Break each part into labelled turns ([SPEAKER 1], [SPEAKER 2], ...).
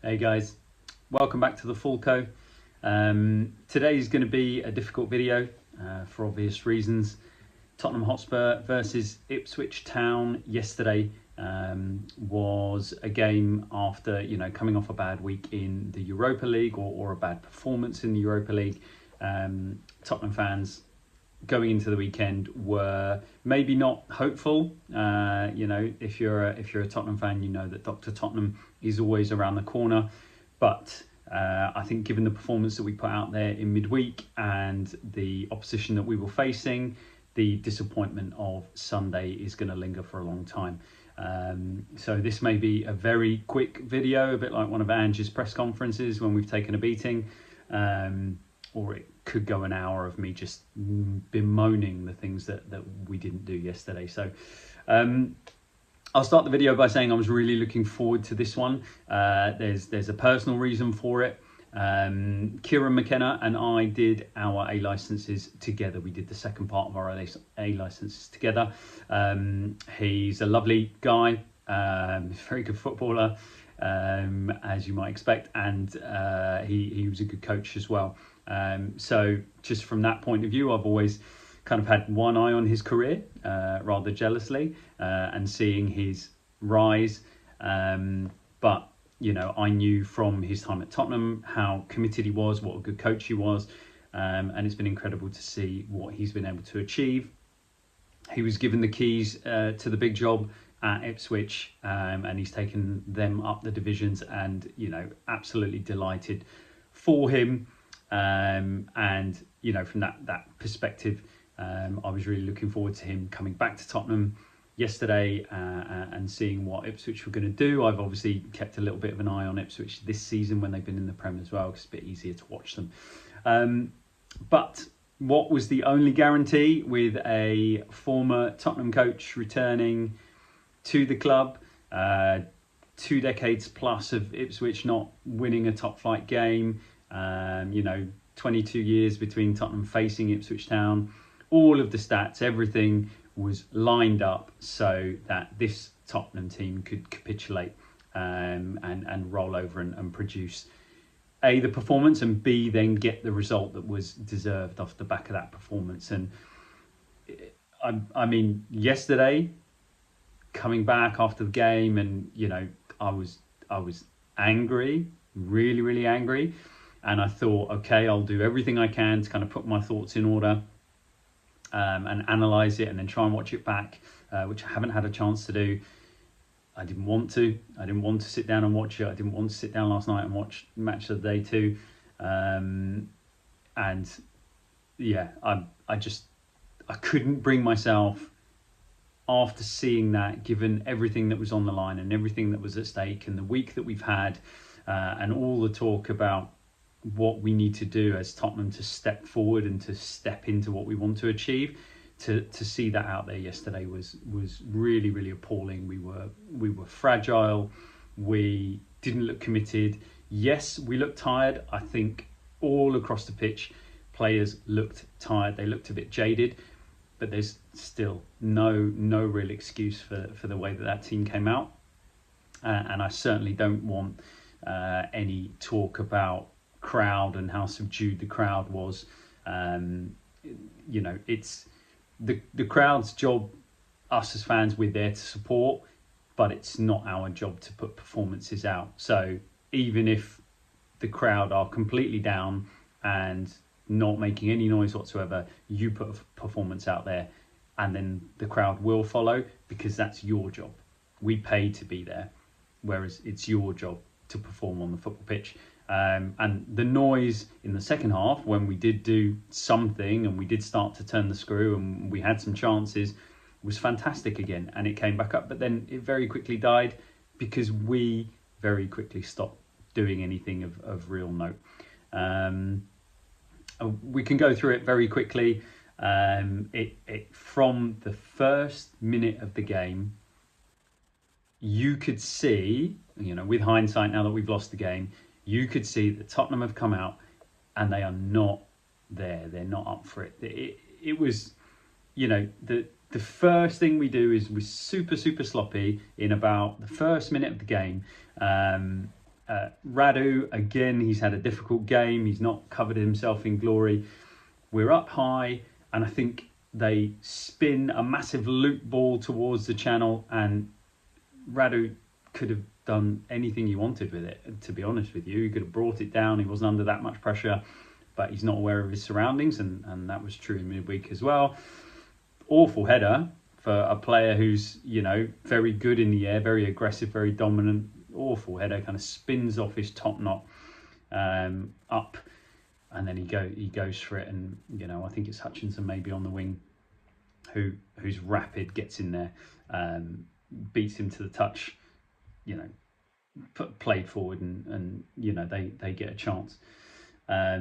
[SPEAKER 1] Hey guys, welcome back to the Fulco. Today is going to be a difficult video for obvious reasons. Tottenham Hotspur versus Ipswich Town yesterday was a game after coming off a bad week in the Europa League or a bad performance in the Europa League. Tottenham fans going into the weekend were maybe not hopeful. If you're a Tottenham fan, you know that Dr. Tottenham is always around the corner. But I think given the performance that we put out there in midweek and the opposition that we were facing, the disappointment of Sunday is going to linger for a long time. So this may be a very quick video, a bit like one of Ange's press conferences when we've taken a beating. Or it could go an hour of me just bemoaning the things that we didn't do yesterday. So I'll start the video by saying I was really looking forward to this one. There's a personal reason for it. Kieran McKenna and I did our A licenses together. We did the second part of our A licenses together. He's a lovely guy, very good footballer, as you might expect, and he was a good coach as well. So just from that point of view, I've always kind of had one eye on his career, rather jealously, and seeing his rise. But I knew from his time at Tottenham how committed he was, what a good coach he was, and it's been incredible to see what he's been able to achieve. He was given the keys to the big job at Ipswich, and he's taken them up the divisions, and absolutely delighted for him. And from that perspective, I was really looking forward to him coming back to Tottenham yesterday and seeing what Ipswich were going to do. I've obviously kept a little bit of an eye on Ipswich this season when they've been in the Prem as well, because it's a bit easier to watch them. But what was the only guarantee with a former Tottenham coach returning to the club, 2 decades plus of Ipswich not winning a top flight game, 22 years between Tottenham facing Ipswich Town, all of the stats, everything was lined up so that this Tottenham team could capitulate and roll over and produce A, the performance, and B, then get the result that was deserved off the back of that performance. And I mean, yesterday, coming back after the game, and I was angry, really, really angry. And I thought, okay, I'll do everything I can to kind of put my thoughts in order and analyse it and then try and watch it back, which I haven't had a chance to do. I didn't want to. I didn't want to sit down and watch it. I didn't want to sit down last night and watch Match of the Day 2. And yeah, I couldn't bring myself, after seeing that, given everything that was on the line and everything that was at stake and the week that we've had and all the talk about what we need to do as Tottenham to step forward and to step into what we want to achieve, to see that out there yesterday was really, really appalling. We were fragile. We didn't look committed. Yes, we looked tired. I think all across the pitch, players looked tired. They looked a bit jaded, but there's still no real excuse for the way that team came out. And I certainly don't want any talk about crowd and how subdued the crowd was. It's the crowd's job. Us as fans, we're there to support, but it's not our job to put performances out. So even if the crowd are completely down and not making any noise whatsoever, you put a performance out there and then the crowd will follow, because that's your job. We pay to be there, whereas it's your job to perform on the football pitch. And the noise in the second half, when we did do something and we did start to turn the screw and we had some chances, was fantastic again, and it came back up. But then it very quickly died because we very quickly stopped doing anything of real note. We can go through it very quickly. From the first minute of the game, you could see, with hindsight now that we've lost the game, you could see that Tottenham have come out and they are not there. They're not up for it. It was, the first thing we do is we're super, super sloppy in about the first minute of the game. Radu, again, he's had a difficult game. He's not covered himself in glory. We're up high, and I think they spin a massive loop ball towards the channel, and Radu could have done anything he wanted with it, to be honest with you. He could have brought it down. He wasn't under that much pressure, but he's not aware of his surroundings, and that was true in midweek as well. Awful header for a player who's, you know, very good in the air, very aggressive, very dominant. Awful header, kind of spins off his top knot up, and then he goes for it, and, you know, I think it's Hutchinson maybe on the wing who's rapid, gets in there, beats him to the touch, you know, played forward, and you know, they get a chance. I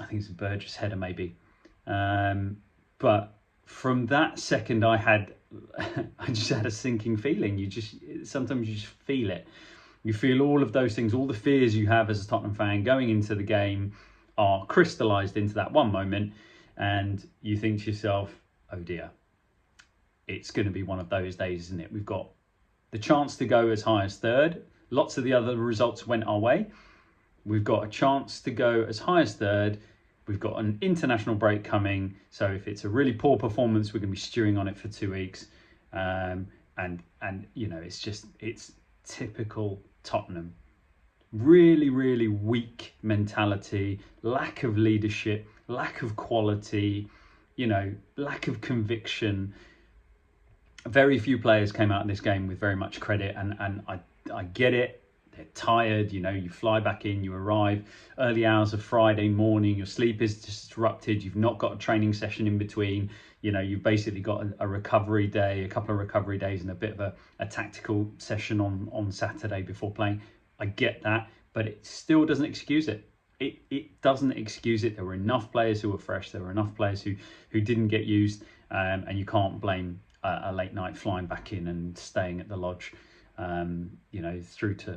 [SPEAKER 1] think it's a Burgess header maybe, but from that second I just had a sinking feeling. Sometimes you just feel it. You feel all of those things, all the fears you have as a Tottenham fan going into the game are crystallised into that one moment, and you think to yourself, oh dear, it's going to be one of those days, isn't it? We've got the chance to go as high as third. Lots of the other results went our way. We've got a chance to go as high as third. We've got an international break coming. So if it's a really poor performance, we're going to be stewing on it for 2 weeks. And you know, it's typical Tottenham. Really, really weak mentality, lack of leadership, lack of quality, you know, lack of conviction. Very few players came out in this game with very much credit, and I get it. They're tired, you know, you fly back in, you arrive early hours of Friday morning, your sleep is disrupted, you've not got a training session in between, you know, you've basically got a recovery day, a couple of recovery days, and a bit of a tactical session on Saturday before playing. I get that, but it still doesn't excuse it. It doesn't excuse it. There were enough players who were fresh, there were enough players who didn't get used, and you can't blame a late night flying back in and staying at the lodge, you know, through to,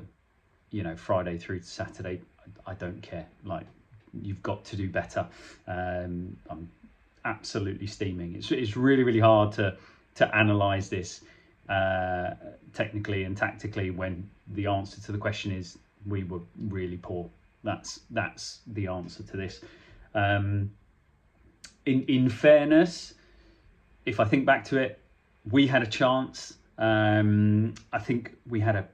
[SPEAKER 1] you know, Friday through to Saturday. I don't care. Like, you've got to do better. I'm absolutely steaming. It's really, really hard to analyse this technically and tactically when the answer to the question is we were really poor. That's the answer to this. In fairness, if I think back to it, we had a chance. I think we had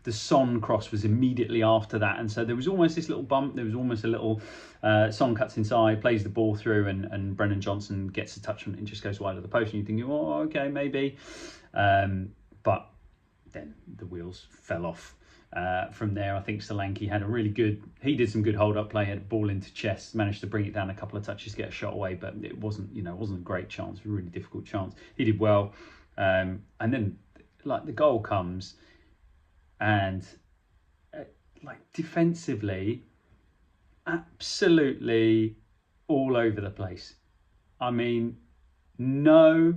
[SPEAKER 1] the Son cross was immediately after that, and so there was almost this little bump. There was almost a little Son cuts inside, plays the ball through, and Brennan Johnson gets a touch on it and just goes wide of the post, and you're thinking, oh, okay, maybe. But then the wheels fell off. From there, I think Solanke had he did some good hold-up play, had a ball into chest, managed to bring it down a couple of touches, get a shot away, but it wasn't a great chance, a really difficult chance. He did well, and then like the goal comes, and like defensively, absolutely all over the place. I mean, no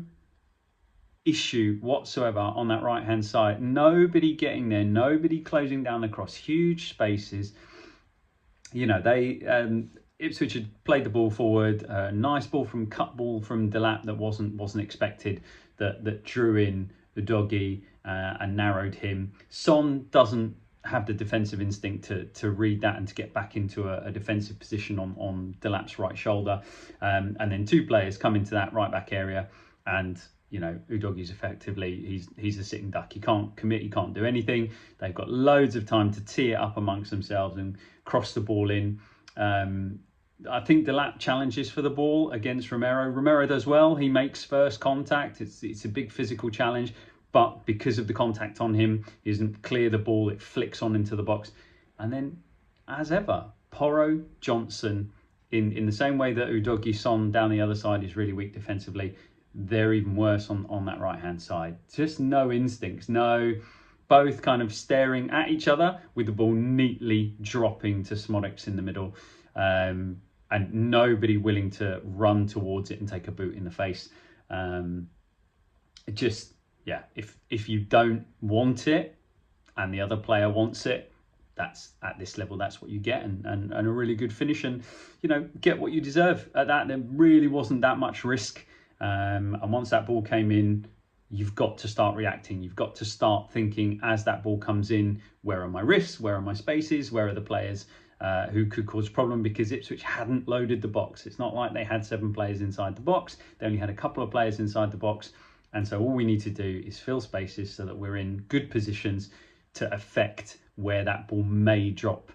[SPEAKER 1] issue whatsoever on that right hand side. Nobody getting there, nobody closing down the cross, huge spaces. You know, they Ipswich had played the ball forward, nice cut ball from Delap that wasn't expected, that drew in the doggy and narrowed him. Son doesn't have the defensive instinct to read that and to get back into a defensive position on Delap's right shoulder, and then two players come into that right back area, and you know, Udoghi's effectively, he's a sitting duck. He can't commit, he can't do anything. They've got loads of time to tee it up amongst themselves and cross the ball in. I think Delap challenges for the ball against Romero. Romero does well. He makes first contact. It's a big physical challenge, but because of the contact on him, he doesn't clear the ball. It flicks on into the box. And then, as ever, Porro, Johnson, in the same way that Udoghi, Son down the other side is really weak defensively, they're even worse on that right-hand side. Just no instincts, both kind of staring at each other with the ball neatly dropping to Smodics in the middle, and nobody willing to run towards it and take a boot in the face. If you don't want it and the other player wants it, that's at this level, that's what you get, and a really good finish, and you know, get what you deserve at that. There really wasn't that much risk. And once that ball came in, you've got to start reacting. You've got to start thinking as that ball comes in, where are my risks? Where are my spaces? Where are the players who could cause a problem? Because Ipswich hadn't loaded the box. It's not like they had 7 players inside the box. They only had a couple of players inside the box. And so all we need to do is fill spaces so that we're in good positions to affect where that ball may drop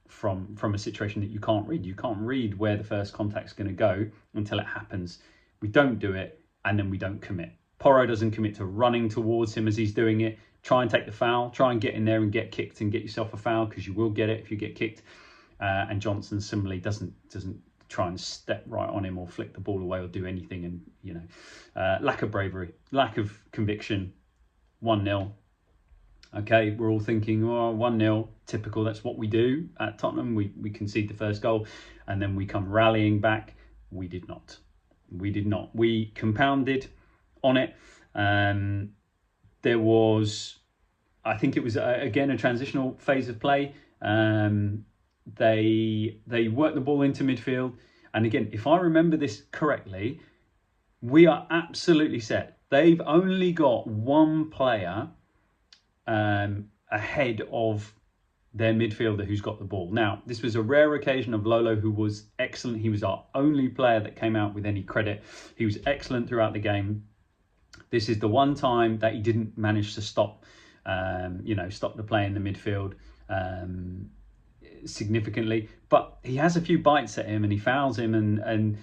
[SPEAKER 1] from a situation that you can't read. You can't read where the first contact's going to go until it happens. We don't do it, and then we don't commit. Porro doesn't commit to running towards him as he's doing it. Try and take the foul. Try and get in there and get kicked and get yourself a foul, because you will get it if you get kicked. And Johnson similarly doesn't try and step right on him or flick the ball away or do anything. And, you know, lack of bravery, lack of conviction. 1-0. Okay, we're all thinking, oh, 1-0, typical, that's what we do at Tottenham. We concede the first goal and then we come rallying back. We did not. We did not. We compounded on it. There was, I think it was, again, a transitional phase of play. They worked the ball into midfield. And again, if I remember this correctly, we are absolutely set. They've only got one player ahead of their midfielder who's got the ball. Now, this was a rare occasion of Lolo, who was excellent. He was our only player that came out with any credit. He was excellent throughout the game. This is the one time that he didn't manage to stop the play in the midfield significantly. But he has a few bites at him and he fouls him and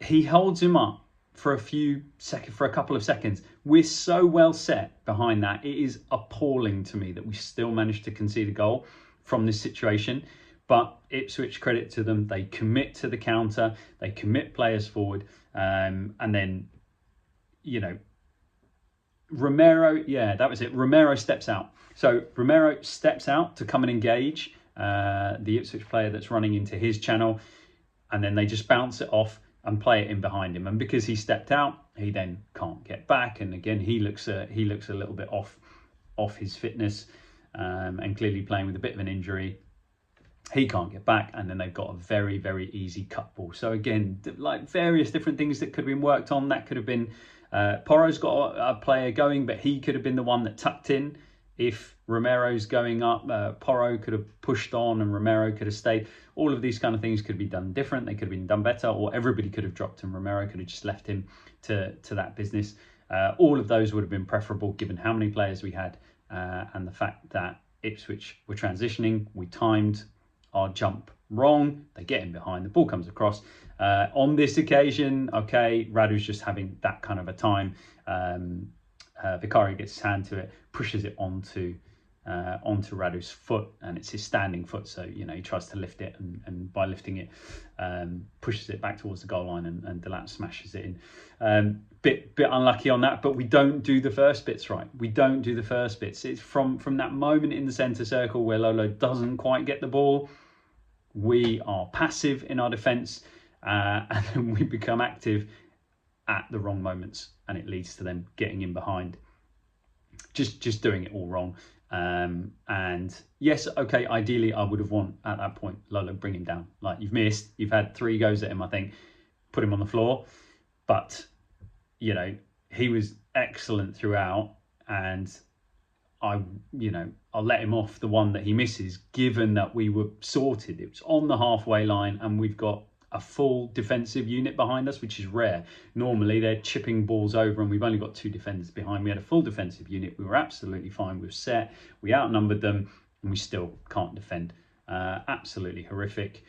[SPEAKER 1] he holds him up for a couple of seconds. We're so well set behind that. It is appalling to me that we still managed to concede a goal from this situation. But Ipswich, credit to them, they commit to the counter, they commit players forward, and then, you know, Romero, yeah, that was it. Romero steps out. So Romero steps out to come and engage the Ipswich player that's running into his channel, and then they just bounce it off and play it in behind him. And because he stepped out, he then can't get back. And again, he looks a little bit off his fitness, and clearly playing with a bit of an injury. He can't get back, and then they've got a very, very easy cut ball. So again, like various different things that could have been worked on. That could have been Porro's got a player going, but he could have been the one that tucked in. If Romero's going up, Porro could have pushed on and Romero could have stayed. All of these kind of things could be done different. They could have been done better, or everybody could have dropped and Romero could have just left him to that business. All of those would have been preferable given how many players we had and the fact that Ipswich were transitioning. We timed our jump wrong. They get in behind, the ball comes across. On this occasion, okay, Radu's just having that kind of a time. Vicario gets his hand to it, pushes it onto Radu's foot, and it's his standing foot, so you know he tries to lift it, and by lifting it pushes it back towards the goal line, and Delat smashes it in. Bit unlucky on that, but we don't do the first bits right. We don't do the first bits. It's from that moment in the centre circle where Lolo doesn't quite get the ball, we are passive in our defence, and then we become active at the wrong moments, and it leads to them getting in behind, just doing it all wrong. And yes, okay, ideally I would have won at that point. Lolo, bring him down. Like, you've missed, you've had 3 goes at him, I think, put him on the floor. But, you know, he was excellent throughout, and I'll let him off the one that he misses, given that we were sorted. It was on the halfway line, and we've got a full defensive unit behind us, which is rare. Normally they're chipping balls over, and we've only got 2 defenders behind. We had a full defensive unit. We were absolutely fine. We were set. We outnumbered them, and we still can't defend. Absolutely horrific.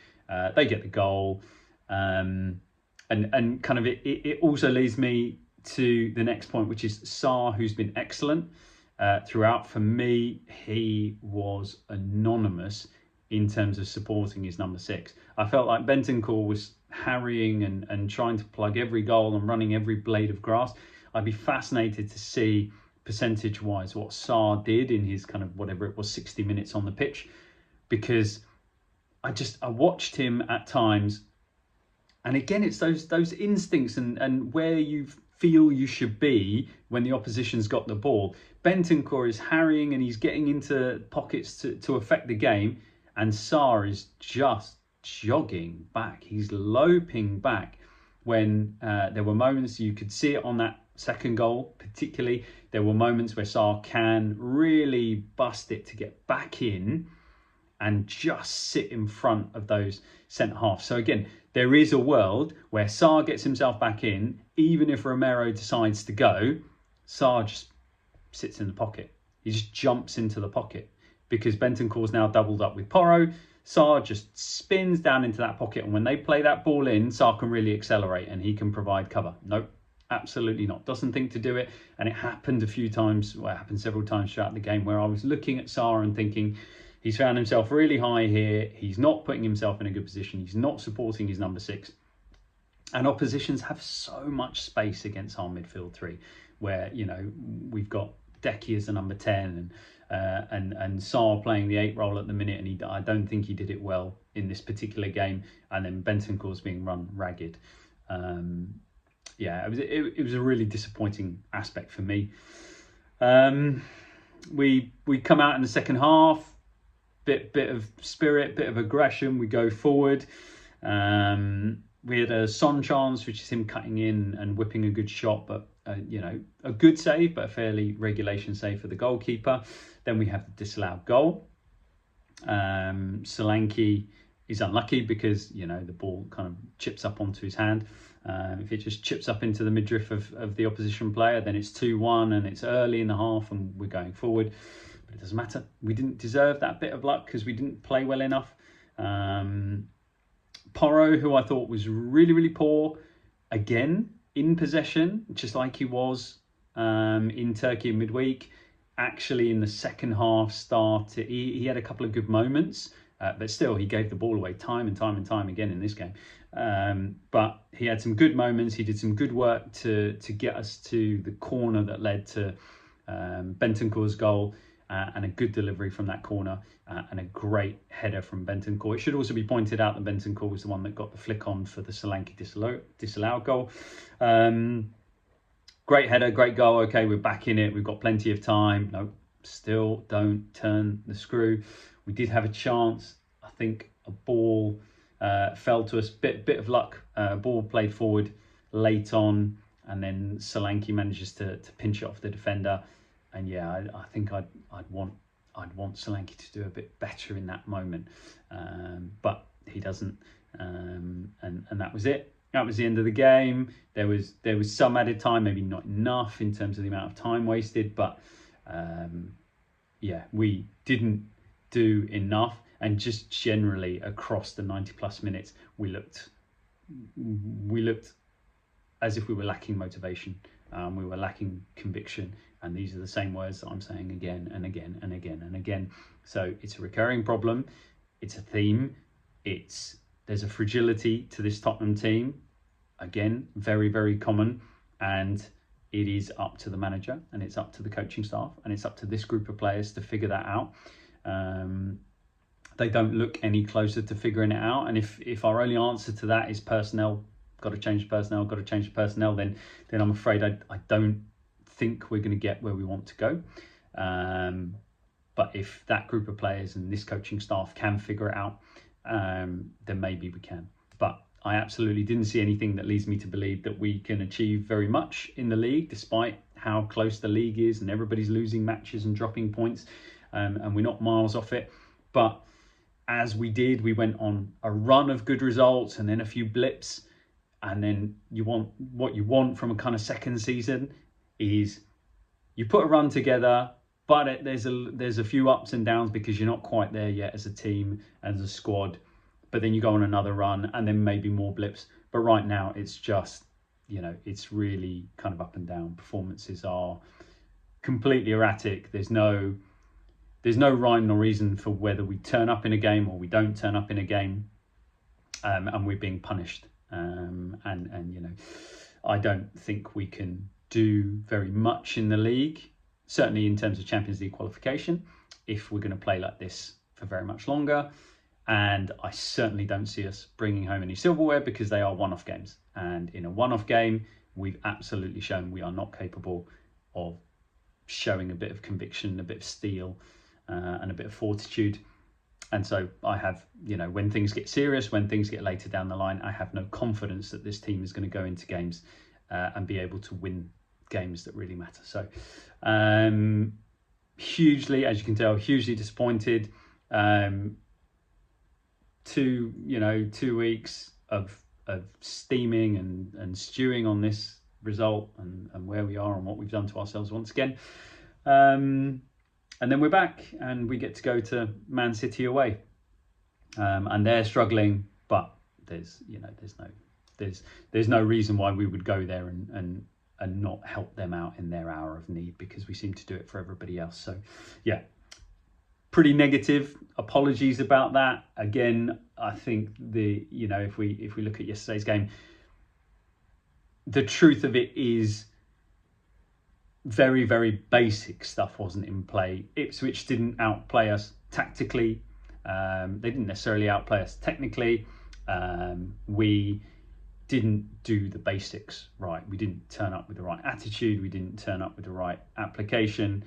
[SPEAKER 1] They get the goal, and kind of it also leads me to the next point, which is Sarr, who's been excellent throughout. For me, he was anonymous in terms of supporting his number 6. I felt like Bentancur was harrying and trying to plug every goal and running every blade of grass. I'd be fascinated to see percentage-wise what Sarr did in his kind of whatever it was 60 minutes on the pitch, because I watched him at times, and again it's those instincts and where you feel you should be when the opposition's got the ball. Bentancur is harrying and he's getting into pockets to affect the game, and Sarr is just jogging back. He's loping back when there were moments you could see it on that second goal particularly, there were moments where Sarr can really bust it to get back in and just sit in front of those centre halves. So again, there is a world where Sarr gets himself back in, even if Romero decides to go, Sarr just sits in the pocket. He just jumps into the pocket because Bentancur's now doubled up with Porro. Sarr just spins down into that pocket, and when they play that ball in, Sarr can really accelerate and he can provide cover. Nope, absolutely not. Doesn't think to do it. And it happened a few times, well, it happened several times throughout the game where I was looking at Sarr and thinking, he's found himself really high here. He's not putting himself in a good position. He's not supporting his number 6. And oppositions have so much space against our midfield 3, where, you know, we've got Decky as the number 10 and Sarr playing the 8 role at the minute, and I don't think he did it well in this particular game. And then Bentancur's being run ragged. Yeah, it was a really disappointing aspect for me. We come out in the second half. Bit of spirit, bit of aggression. We go forward. We had a Son chance, which is him cutting in and whipping a good shot, but you know, a good save, but a fairly regulation save for the goalkeeper. Then we have the disallowed goal. Solanke is unlucky because, you know, the ball kind of chips up onto his hand. If it just chips up into the midriff of the opposition player, then it's 2-1 and it's early in the half and we're going forward. But it doesn't matter. We didn't deserve that bit of luck because we didn't play well enough. Porro, who I thought was really, really poor, again, in possession, just like he was in Turkey in midweek. Actually, in the second half he had a couple of good moments, but still, he gave the ball away time and time again in this game. But he had some good moments. He did some good work to get us to the corner that led to Bentancur's goal. And a good delivery from that corner and a great header from Bentancur. It should also be pointed out that Bentancur was the one that got the flick on for the Solanke disallowed goal. Great header, great goal. Okay, we're back in it. We've got plenty of time. No, still don't turn the screw. We did have a chance. I think a ball fell to us. Bit of luck. Ball played forward late on, and then Solanke manages to pinch it off the defender. And yeah, I think I'd want Solanke to do a bit better in that moment, but he doesn't, and that was it. That was the end of the game. There was some added time, maybe not enough in terms of the amount of time wasted, but yeah, we didn't do enough. And just generally across the 90+ minutes, we looked as if we were lacking motivation. We were lacking conviction. And these are the same words that I'm saying again and again and again and again. So it's a recurring problem. It's a theme. There's a fragility to this Tottenham team. Again, very, very common. And it is up to the manager and it's up to the coaching staff and it's up to this group of players to figure that out. They don't look any closer to figuring it out. And if our only answer to that is personnel, got to change the personnel, then I'm afraid I don't think we're going to get where we want to go. But if that group of players and this coaching staff can figure it out, then maybe we can. But I absolutely didn't see anything that leads me to believe that we can achieve very much in the league, despite how close the league is and everybody's losing matches and dropping points, and we're not miles off it. But as we went on a run of good results and then a few blips, and then what you want from a kind of second season is you put a run together, but there's a few ups and downs because you're not quite there yet as a team, as a squad. But then you go on another run and then maybe more blips. But right now it's just, you know, it's really kind of up and down. Performances are completely erratic. There's no rhyme nor reason for whether we turn up in a game or we don't turn up in a game, and we're being punished. And you know, I don't think we can do very much in the league, certainly in terms of Champions League qualification, if we're going to play like this for very much longer. And I certainly don't see us bringing home any silverware because they are one-off games. And in a one-off game, we've absolutely shown we are not capable of showing a bit of conviction, a bit of steel, and a bit of fortitude. And so I have, you know, when things get serious, when things get later down the line, I have no confidence that this team is going to go into games and be able to win games that really matter. So hugely, as you can tell, hugely disappointed. 2 weeks of steaming and stewing on this result and where we are and what we've done to ourselves once again. And then we're back and we get to go to Man City away, and they're struggling, but there's no reason why we would go there and not help them out in their hour of need, because we seem to do it for everybody else. So yeah, pretty negative. Apologies about that. Again, I think if we look at yesterday's game, the truth of it is very, very basic stuff wasn't in play. Ipswich didn't outplay us tactically. They didn't necessarily outplay us technically. We didn't do the basics right. We didn't turn up with the right attitude. We didn't turn up with the right application.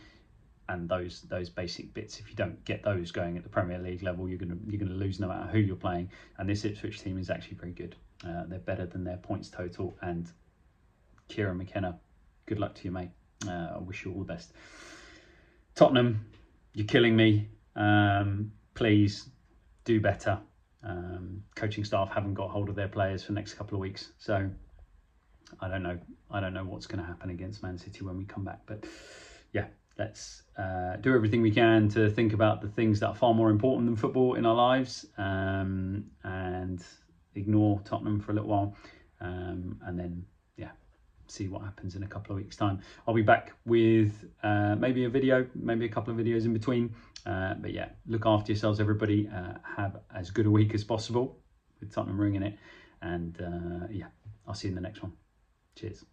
[SPEAKER 1] And those basic bits, if you don't get those going at the Premier League level, you're gonna lose no matter who you're playing. And this Ipswich team is actually very good. They're better than their points total. And Kieran McKenna, good luck to you, mate. I wish you all the best. Tottenham, you're killing me. Please do better. Coaching staff haven't got hold of their players for the next couple of weeks, so I don't know what's going to happen against Man City when we come back. But yeah, let's do everything we can to think about the things that are far more important than football in our lives, and ignore Tottenham for a little while, and then see what happens in a couple of weeks' time. I'll be back with maybe a video, maybe a couple of videos in between. But yeah, look after yourselves, everybody. Have as good a week as possible with Tottenham ringing it. And yeah, I'll see you in the next one. Cheers.